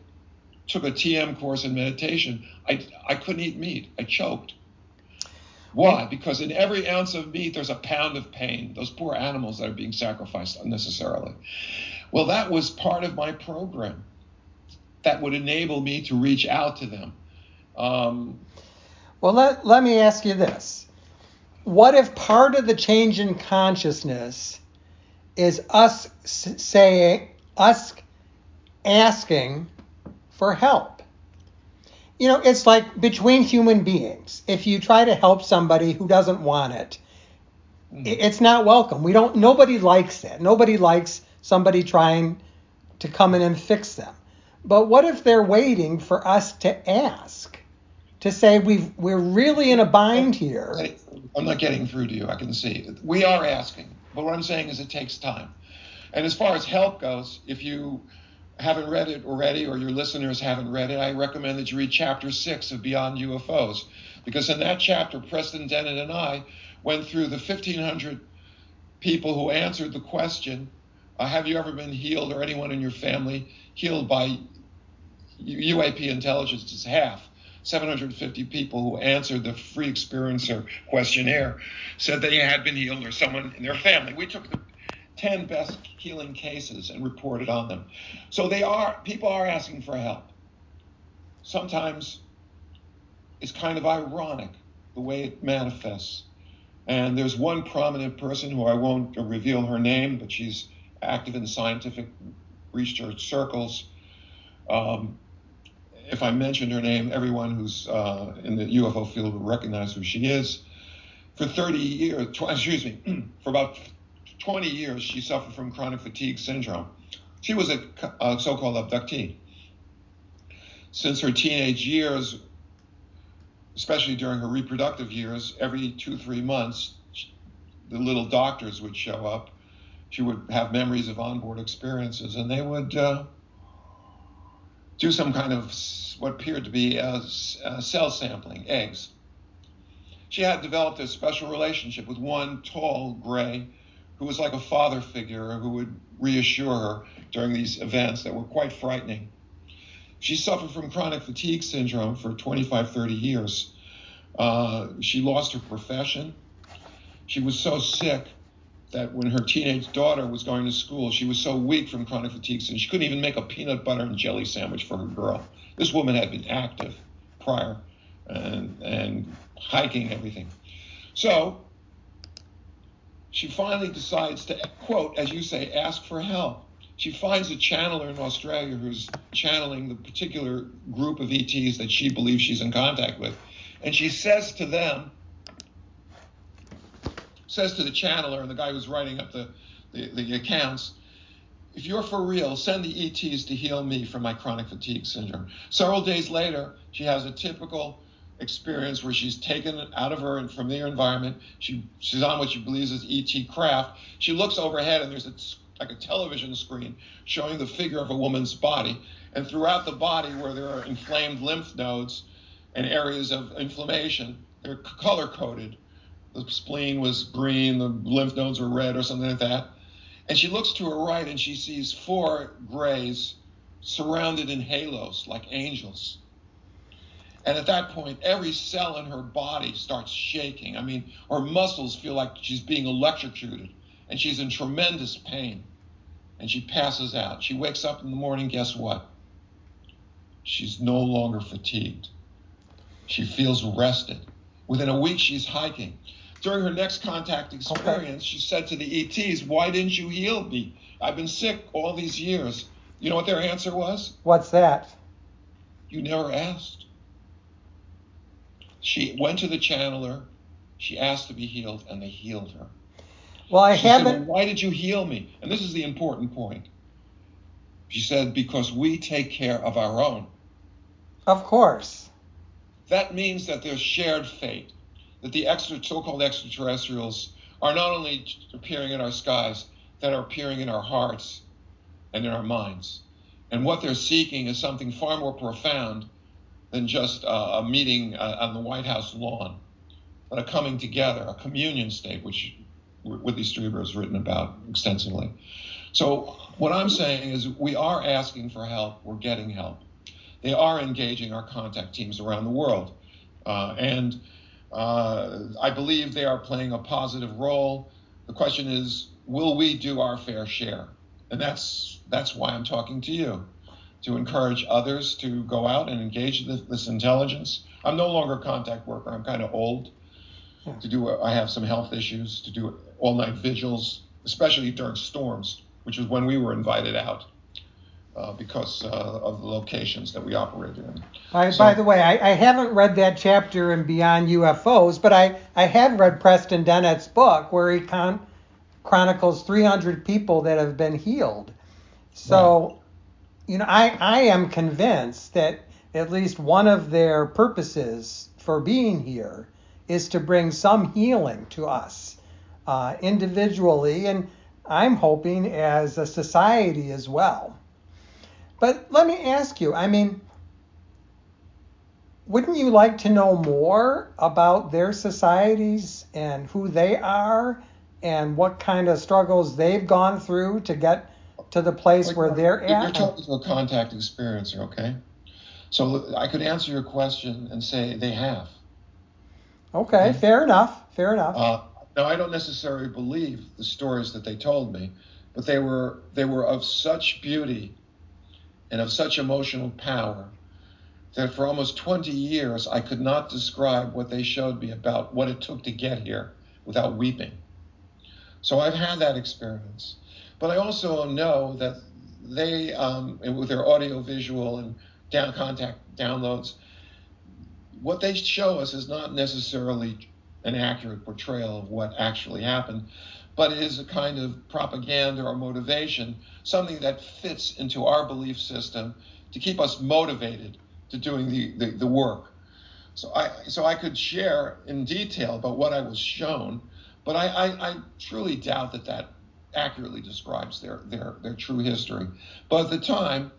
took a TM course in meditation, I couldn't eat meat. I choked. Why? Because in every ounce of meat, there's a pound of pain. Those poor animals that are being sacrificed unnecessarily. Well, that was part of my program that would enable me to reach out to them. Well, let me ask you this. What if part of the change in consciousness is us asking for help? You know, it's like between human beings. If you try to help somebody who doesn't want it, it's not welcome. Nobody likes that. Nobody likes somebody trying to come in and fix them. But what if they're waiting for us to ask? To say we're really in a bind here. I'm not getting through to you. I can see. We are asking. But what I'm saying is it takes time. And as far as help goes, if you haven't read it already or your listeners haven't read it, I recommend that you read Chapter 6 of Beyond UFOs. Because in that chapter, Preston Dennett and I went through the 1,500 people who answered the question, have you ever been healed or anyone in your family healed by UAP intelligence? Is half. 750 people who answered the free experiencer questionnaire said they had been healed or someone in their family. We took the 10 best healing cases and reported on them. So people are asking for help. Sometimes it's kind of ironic the way it manifests. And there's one prominent person who I won't reveal her name, but she's active in scientific research circles. If I mentioned her name, everyone who's in the UFO field will recognize who she is. For 30 years, for about 20 years, she suffered from chronic fatigue syndrome. She was a so-called abductee. Since her teenage years, especially during her reproductive years, every 2-3 months, the little doctors would show up. She would have memories of onboard experiences, and they would do some kind of what appeared to be cell sampling, eggs. She had developed a special relationship with one tall gray who was like a father figure who would reassure her during these events that were quite frightening. She suffered from chronic fatigue syndrome for 25, 30 years. She lost her profession. She was so sick that when her teenage daughter was going to school, she was so weak from chronic fatigue syndrome, she couldn't even make a peanut butter and jelly sandwich for her girl. This woman had been active prior and hiking everything. So she finally decides to, quote, as you say, ask for help. She finds a channeler in Australia who's channeling the particular group of ETs that she believes she's in contact with. And she says to the channeler and the guy who's writing up the accounts, if you're for real, send the ETs to heal me from my chronic fatigue syndrome. Several days later, she has a typical experience where she's taken out of her and from their environment. She's on what she believes is ET craft. She looks overhead and there's like a television screen showing the figure of a woman's body. And throughout the body where there are inflamed lymph nodes and areas of inflammation, they're color-coded. The spleen was green, the lymph nodes were red or something like that. And she looks to her right and she sees 4 grays surrounded in halos like angels. And at that point, every cell in her body starts shaking. I mean, her muscles feel like she's being electrocuted and she's in tremendous pain. And she passes out. She wakes up in the morning, guess what? She's no longer fatigued. She feels rested. Within a week, she's hiking. During her next contact experience, she said to the ETs, why didn't you heal me? I've been sick all these years. You know what their answer was? What's that? You never asked. She went to the channeler. She asked to be healed, and they healed her. Well, She said, well, why did you heal me? And this is the important point. She said, because we take care of our own. Of course. That means that there's shared fate, that the so-called extraterrestrials are not only appearing in our skies, that are appearing in our hearts and in our minds. And what they're seeking is something far more profound than just a meeting on the White House lawn, but a coming together, a communion state, which Whitley Strieber has written about extensively. So what I'm saying is we are asking for help. We're getting help. They are engaging our contact teams around the world. And I believe they are playing a positive role. The question is, will we do our fair share? And that's why I'm talking to you, to encourage others to go out and engage this intelligence. I'm no longer a contact worker. I'm kind of old. I have some health issues, to do all-night vigils, especially during storms, which is when we were invited out because of the locations that we operated in. By the way, I haven't read that chapter in Beyond UFOs, but I have read Preston Dennett's book where he chronicles 300 people that have been healed. So, right. I am convinced that at least one of their purposes for being here is to bring some healing to us individually, and I'm hoping as a society as well. But let me ask you, wouldn't you like to know more about their societies and who they are and what kind of struggles they've gone through to get to the place where they're at? You're talking to a contact experiencer, okay? So I could answer your question and say they have. Okay, fair enough. Now, I don't necessarily believe the stories that they told me, but they were of such beauty and of such emotional power that for almost 20 years, I could not describe what they showed me about what it took to get here without weeping. So I've had that experience. But I also know that they, with their audio-visual and contact downloads, what they show us is not necessarily an accurate portrayal of what actually happened, but it is a kind of propaganda or motivation, something that fits into our belief system to keep us motivated to doing the work. So I could share in detail about what I was shown, but I truly doubt that accurately describes their true history. But at the time,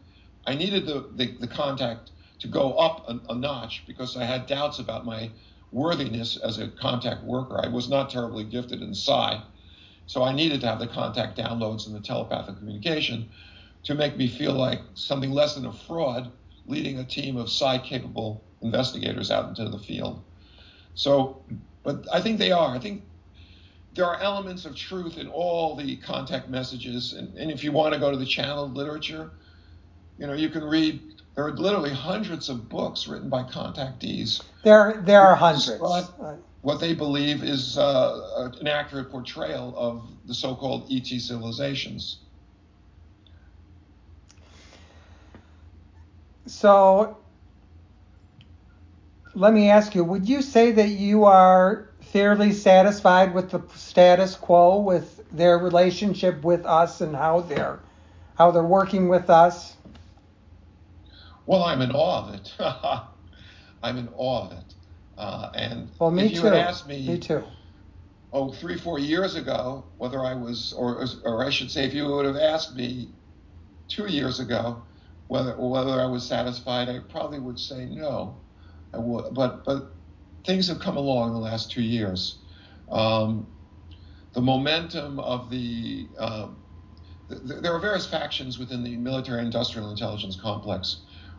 I needed the contact to go up a notch because I had doubts about my worthiness as a contact worker. I was not terribly gifted in psi, so I needed to have the contact downloads and the telepathic communication to make me feel like something less than a fraud leading a team of psi-capable investigators out into the field. So, but I think they are. I think there are elements of truth in all the contact messages, and if you want to go to the channeled literature, you can read. There are literally hundreds of books written by contactees. There are hundreds. What they believe is an accurate portrayal of the so-called ET civilizations. So let me ask you, would you say that you are fairly satisfied with the status quo, with their relationship with us and how they're working with us? Well, I'm in awe of it. I'm in awe of it. And me if you too. had asked me, 3-4 years ago, whether I was, or I should say, if you would have asked me 2 years ago whether I was satisfied, I probably would say no. I would, but things have come along in the last 2 years. The momentum of there are various factions within the military-industrial intelligence complex,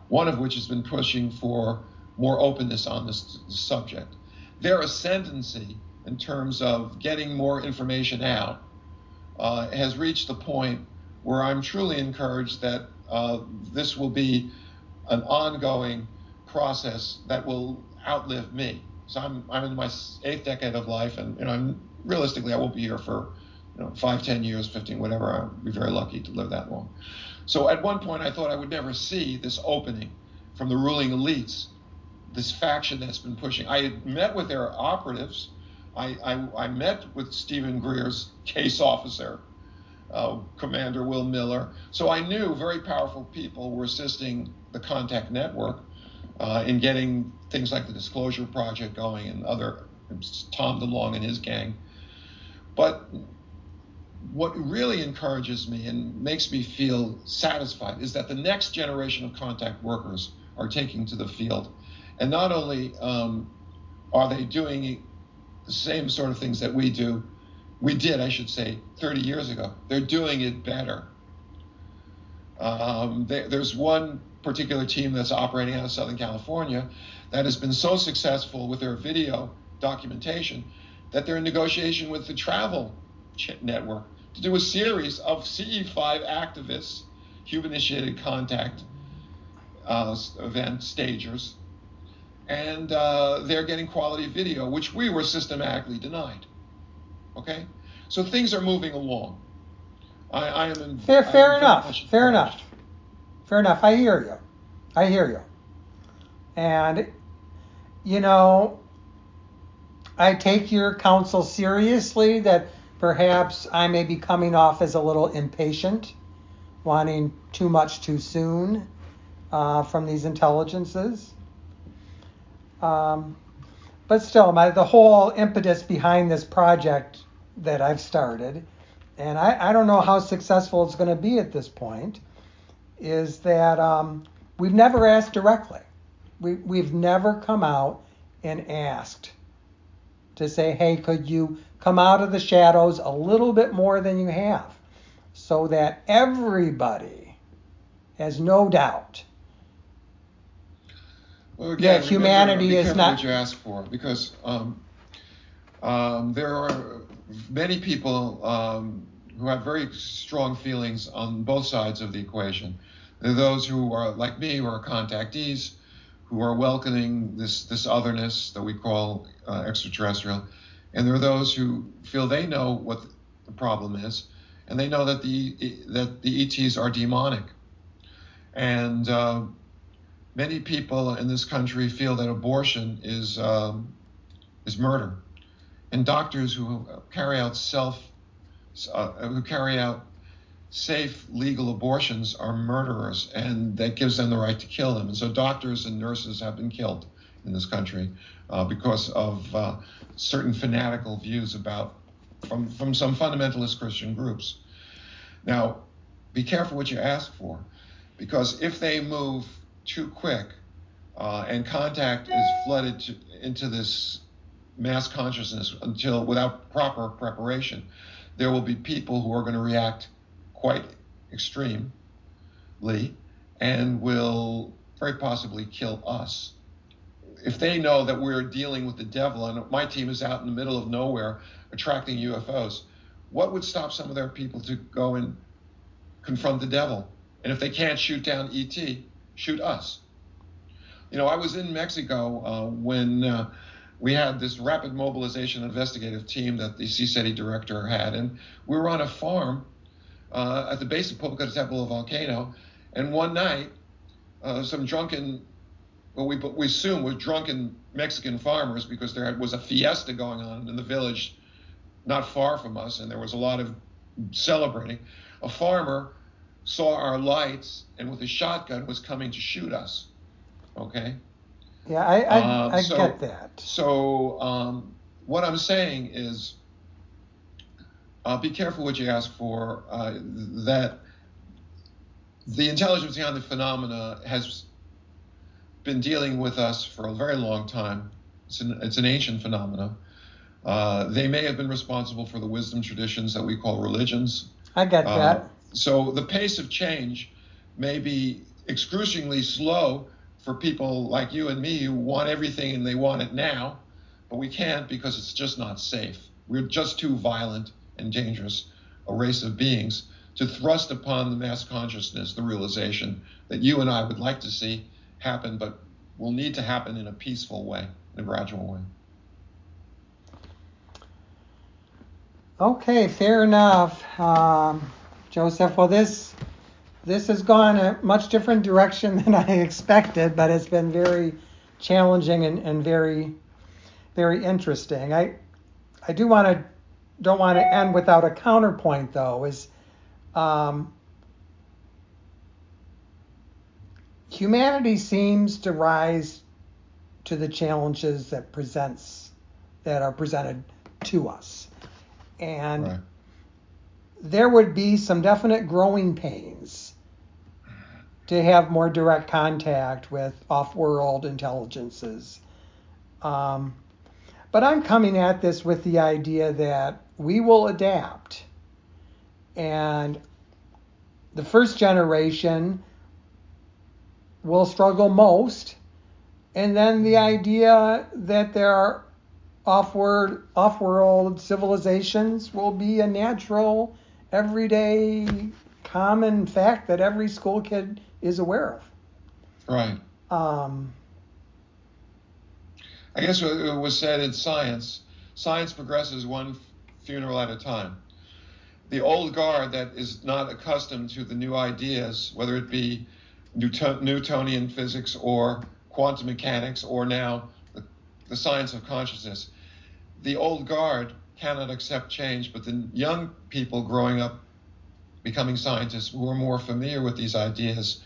one of which has been pushing for more openness on this subject. Their ascendancy in terms of getting more information out has reached the point where I'm truly encouraged that this will be an ongoing process that will outlive me. So I'm in my 8th decade of life, and I'm realistically I won't be here for 5, 10 years, 15, whatever. I'll be very lucky to live that long. So at one point I thought I would never see this opening from the ruling elites, this faction that's been pushing. I had met with their operatives. I met with Stephen Greer's case officer, Commander Will Miller. So I knew very powerful people were assisting the contact network. in getting things like the Disclosure Project going and other Tom DeLonge and his gang. But what really encourages me and makes me feel satisfied is that the next generation of contact workers are taking to the field. And not only are they doing the same sort of things that we did, I should say, 30 years ago, they're doing it better. There's one particular team that's operating out of Southern California that has been so successful with their video documentation that they're in negotiation with the Travel Network to do a series of CE5 activists, human-initiated contact event stagers, and they're getting quality video, which we were systematically denied. Okay, so things are moving along. I am in fair enough. I hear you. And I take your counsel seriously that perhaps I may be coming off as a little impatient, wanting too much too soon from these intelligences. But still, the whole impetus behind this project that I've started, and I don't know how successful it's going to be at this point, is that we've never asked directly. We've never come out and asked to say, hey, could you come out of the shadows a little bit more than you have, so that everybody has no doubt that humanity is not. What you ask for, because there are many people who have very strong feelings on both sides of the equation. There are those who are like me, who are contactees, who are welcoming this otherness that we call extraterrestrial, and there are those who feel they know what the problem is, and they know that the ETs are demonic. And many people in this country feel that abortion is murder, and doctors who carry out safe legal abortions are murderers, and that gives them the right to kill them. And so doctors and nurses have been killed in this country because of certain fanatical views from some fundamentalist Christian groups. Now, be careful what you ask for, because if they move too quick and contact is flooded into this mass consciousness without proper preparation, there will be people who are going to react quite extremely and will very possibly kill us. If they know that we're dealing with the devil and my team is out in the middle of nowhere attracting UFOs, what would stop some of their people to go and confront the devil? And if they can't shoot down ET, shoot us. I was in Mexico when we had this rapid mobilization investigative team that the CSETI director had, and we were on a farm at the base of Popocatépetl volcano, and one night some drunken, we assume were drunken Mexican farmers, because there was a fiesta going on in the village not far from us, and there was a lot of celebrating. A farmer saw our lights and with a shotgun was coming to shoot us. Okay? Yeah, I get that. So what I'm saying is, be careful what you ask for. That the intelligence behind the phenomena has been dealing with us for a very long time. It's an ancient phenomena. They may have been responsible for the wisdom traditions that we call religions. I get that. So the pace of change may be excruciatingly slow for people like you and me who want everything and they want it now, but we can't because it's just not safe. We're just too violent and dangerous a race of beings to thrust upon the mass consciousness the realization that you and I would like to see happen, but will need to happen in a peaceful way, in a gradual way. Okay, fair enough. Joseph, well, this has gone a much different direction than I expected, but it's been very challenging and very, very interesting. I don't want to end without a counterpoint, though. humanity seems to rise to the challenges that are presented to us. And Right. there would be some definite growing pains to have more direct contact with off-world intelligences. But I'm coming at this with the idea that we will adapt. And the first generation will struggle most. And then the idea that there are off-world civilizations will be a natural, everyday, common fact that every school kid is aware of. Right. I guess it was said in science progresses one funeral at a time. The old guard that is not accustomed to the new ideas, whether it be Newtonian physics or quantum mechanics or now the science of consciousness, the old guard cannot accept change, but the young people growing up, becoming scientists who are more familiar with these ideas,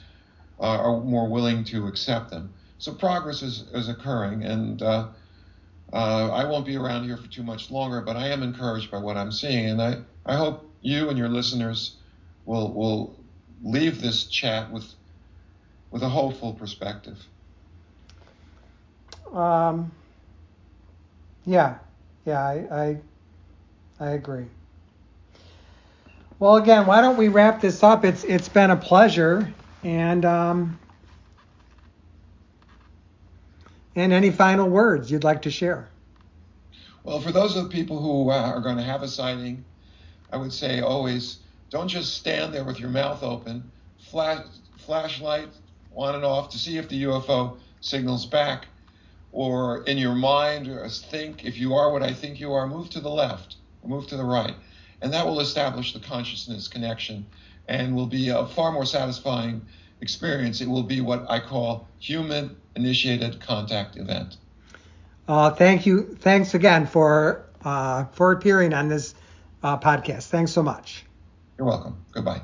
are more willing to accept them. So progress is occurring, and I won't be around here for too much longer, but I am encouraged by what I'm seeing, and I hope you and your listeners will leave this chat with a hopeful perspective. I agree. Well, again, why don't we wrap this up? It's been a pleasure, and any final words you'd like to share? Well, for those of the people who are going to have a sighting, I would say always don't just stand there with your mouth open. Flashlight on and off to see if the UFO signals back, or in your mind, or think, if you are what I think you are, move to the left or move to the right. And that will establish the consciousness connection and will be a far more satisfying experience. It will be what I call human-initiated contact event. Thank you. Thanks again for appearing on this podcast. Thanks so much. You're welcome. Goodbye.